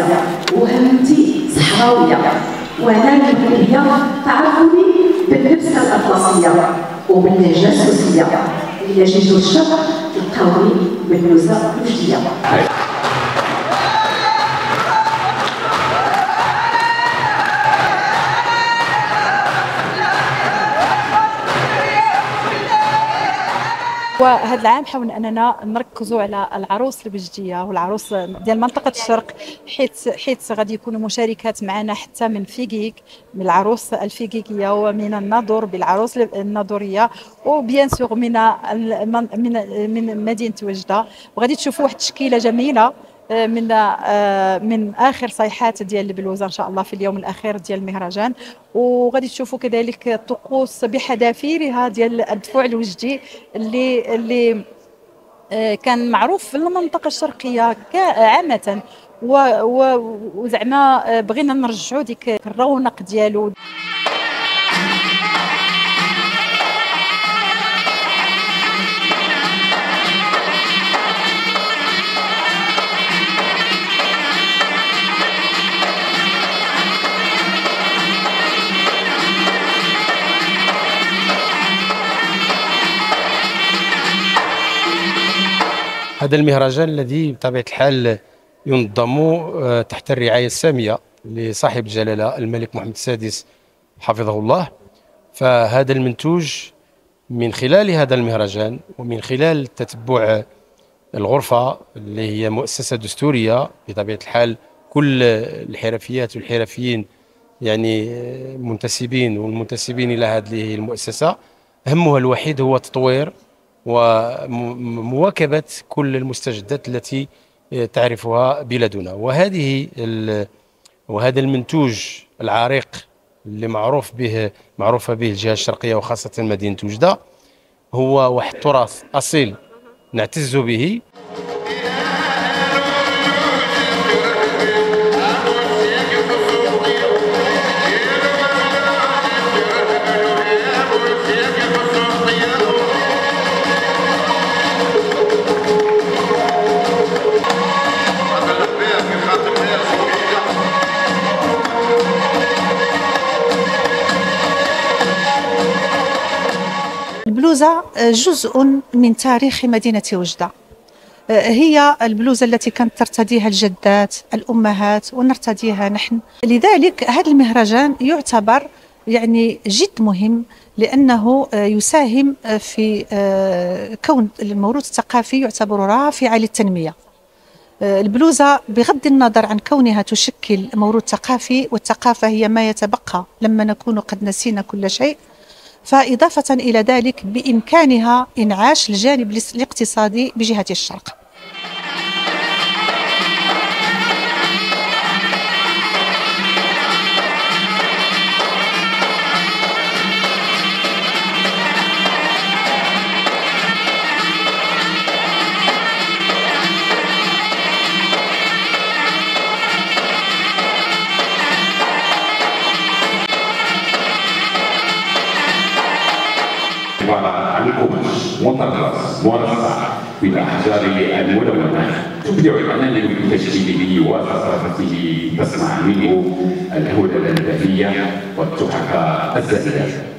قاسية وهمتي صحراوية، وأنا بالبلدية تعرفوني باللبسة الأطلسية وباللهجة السوسية، إلا جيتو الشرق تلقاوني بالبلوزة الوجدية. وهذا العام حاولنا اننا نركزوا على العروس البجديه والعروس ديال منطقه الشرق، حيث غادي يكونوا مشاركات معنا حتى من فيكيك، من العروس الفيكيكيه ومن الناظور بالعروس الناظوريه، وبيان سور من مدينه وجده. وغادي تشوفوا واحد التشكيله جميله من اخر صيحات ديال البلوزه ان شاء الله في اليوم الاخير ديال المهرجان. وغادي تشوفوا كذلك الطقوس بحذافيرها ديال الدفوع الوجدي اللي كان معروف في المنطقه الشرقيه عامه، وزعما بغينا نرجعوا ديك الرونق ديالو. هذا المهرجان الذي بطبيعة الحال ينظم تحت الرعاية السامية لصاحب الجلالة الملك محمد السادس حفظه الله، فهذا المنتوج من خلال هذا المهرجان ومن خلال تتبع الغرفة اللي هي مؤسسة دستورية بطبيعة الحال، كل الحرفيات والحرفيين يعني منتسبين والمنتسبين إلى هذه المؤسسة همها الوحيد هو تطوير ومواكبة كل المستجدات التي تعرفها بلادنا. وهذا المنتوج العريق اللي معروفة به الجهة الشرقية وخاصة مدينة وجدة هو واحد تراث أصيل نعتز به. البلوزة جزء من تاريخ مدينة وجدة، هي البلوزة التي كانت ترتديها الجدات الأمهات ونرتديها نحن. لذلك هذا المهرجان يعتبر يعني جد مهم، لأنه يساهم في كون الموروث الثقافي يعتبر رافعة للتنمية. البلوزة بغض النظر عن كونها تشكل موروث ثقافي، والثقافة هي ما يتبقى لما نكون قد نسينا كل شيء، فإضافة إلى ذلك بإمكانها إنعاش الجانب الاقتصادي بجهة الشرق. عبارة عن قماش مطرز مرصع بالأحجار الملونة تبدع الفنان بتشكيله وثقافته، تصنع منه الهدى الأدبية والتحف الزاهية.